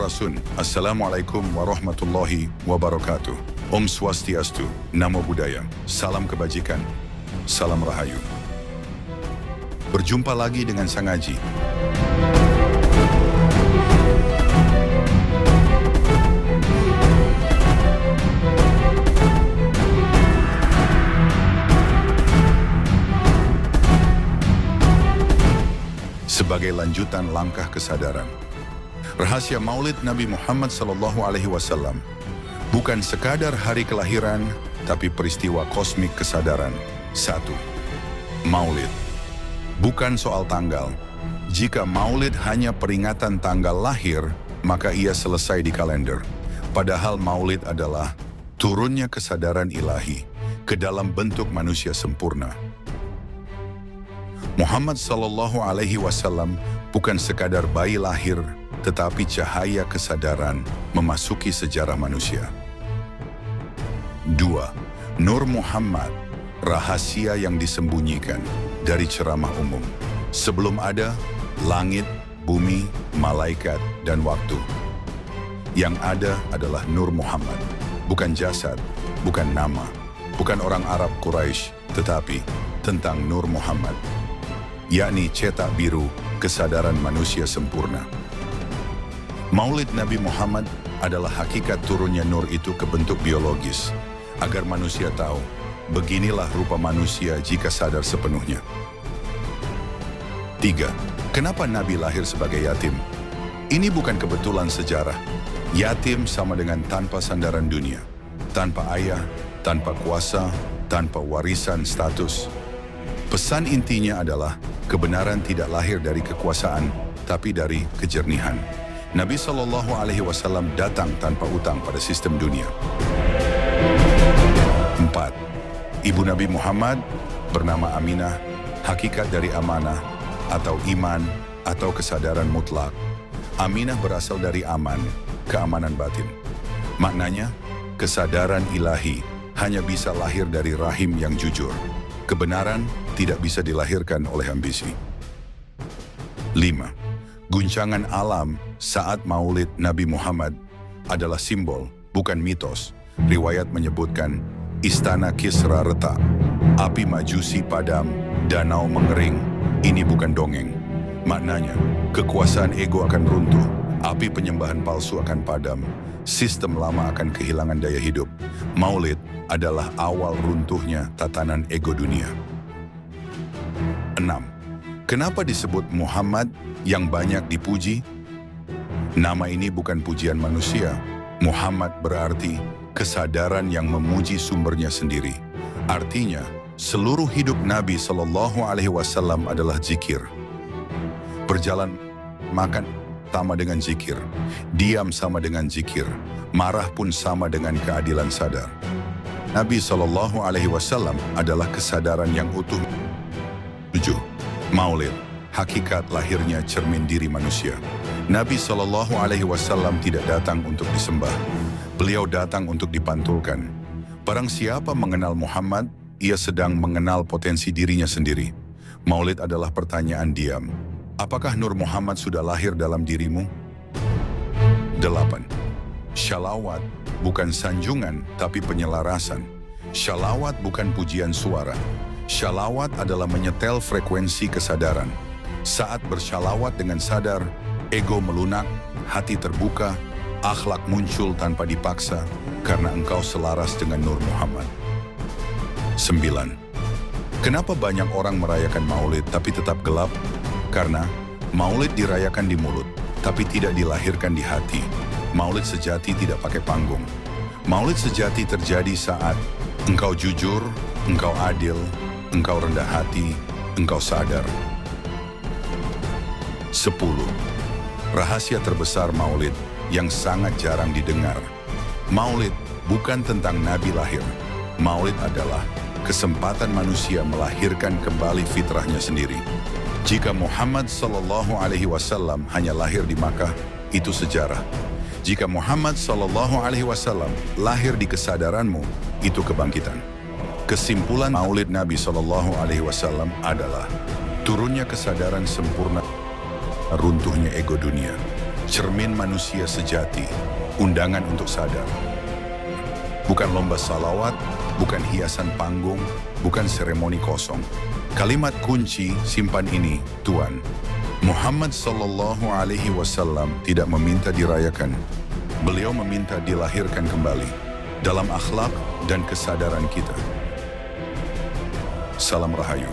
Sampurasun. Assalamualaikum warahmatullahi wabarakatuh. Om Swastiastu, Namo Buddhaya, salam kebajikan, salam rahayu. Berjumpa lagi dengan Sang Aji. Sebagai lanjutan langkah kesadaran. Rahasia Maulid Nabi Muhammad SAW bukan sekadar hari kelahiran, tapi peristiwa kosmik kesadaran. 1. Maulid bukan soal tanggal. Jika Maulid hanya peringatan tanggal lahir, maka ia selesai di kalender. Padahal Maulid adalah turunnya kesadaran ilahi ke dalam bentuk manusia sempurna. Muhammad SAW bukan sekadar bayi lahir, tetapi cahaya kesadaran memasuki sejarah manusia. 2. Nur Muhammad, rahasia yang disembunyikan dari ceramah umum. Sebelum ada langit, bumi, malaikat, dan waktu. Yang ada adalah Nur Muhammad, bukan jasad, bukan nama, bukan orang Arab Quraisy, tetapi tentang Nur Muhammad, yakni cetak biru kesadaran manusia sempurna. Maulid Nabi Muhammad adalah hakikat turunnya nur itu ke bentuk biologis, agar manusia tahu, beginilah rupa manusia jika sadar sepenuhnya. 3. Kenapa Nabi lahir sebagai yatim? Ini bukan kebetulan sejarah. Yatim sama dengan tanpa sandaran dunia, tanpa ayah, tanpa kuasa, tanpa warisan status. Pesan intinya adalah kebenaran tidak lahir dari kekuasaan, tapi dari kejernihan. Nabi SAW datang tanpa utang pada sistem dunia. 4. Ibu Nabi Muhammad bernama Aminah, hakikat dari amanah, atau iman, atau kesadaran mutlak. Aminah berasal dari aman, keamanan batin. Maknanya, kesadaran ilahi hanya bisa lahir dari rahim yang jujur. Kebenaran tidak bisa dilahirkan oleh ambisi. 5. Guncangan alam saat Maulid Nabi Muhammad adalah simbol, bukan mitos. Riwayat menyebutkan, istana Kisra retak, api majusi padam, danau mengering. Ini bukan dongeng. Maknanya, kekuasaan ego akan runtuh, api penyembahan palsu akan padam, sistem lama akan kehilangan daya hidup. Maulid adalah awal runtuhnya tatanan ego dunia. 6. Kenapa disebut Muhammad yang banyak dipuji? Nama ini bukan pujian manusia. Muhammad berarti kesadaran yang memuji sumbernya sendiri. Artinya, seluruh hidup Nabi SAW adalah zikir. Berjalan, makan sama dengan zikir. Diam sama dengan zikir. Marah pun sama dengan keadilan sadar. Nabi SAW adalah kesadaran yang utuh. 7. Maulid, hakikat lahirnya cermin diri manusia. Nabi SAW tidak datang untuk disembah. Beliau datang untuk dipantulkan. Barang siapa mengenal Muhammad, ia sedang mengenal potensi dirinya sendiri. Maulid adalah pertanyaan diam. Apakah Nur Muhammad sudah lahir dalam dirimu? 8. Shalawat bukan sanjungan, tapi penyelarasan. Shalawat bukan pujian suara. Shalawat adalah menyetel frekuensi kesadaran. Saat bershalawat dengan sadar, ego melunak, hati terbuka, akhlak muncul tanpa dipaksa, karena engkau selaras dengan Nur Muhammad. 9. Kenapa banyak orang merayakan Maulid tapi tetap gelap? Karena Maulid dirayakan di mulut, tapi tidak dilahirkan di hati. Maulid sejati tidak pakai panggung. Maulid sejati terjadi saat engkau jujur, engkau adil, engkau rendah hati, engkau sadar. 10. Rahasia terbesar Maulid yang sangat jarang didengar. Maulid bukan tentang Nabi lahir. Maulid adalah kesempatan manusia melahirkan kembali fitrahnya sendiri. Jika Muhammad SAW hanya lahir di Makkah, itu sejarah. Jika Muhammad SAW lahir di kesadaranmu, itu kebangkitan. Kesimpulan Maulid Nabi SAW adalah turunnya kesadaran sempurna, runtuhnya ego dunia. cermin manusia sejati, undangan untuk sadar. Bukan lomba salawat, bukan hiasan panggung, bukan seremoni kosong. Kalimat kunci simpan ini, Tuhan. Muhammad sallallahu alaihi wasallam tidak meminta dirayakan. Beliau meminta dilahirkan kembali dalam akhlak dan kesadaran kita. Salam Rahayu.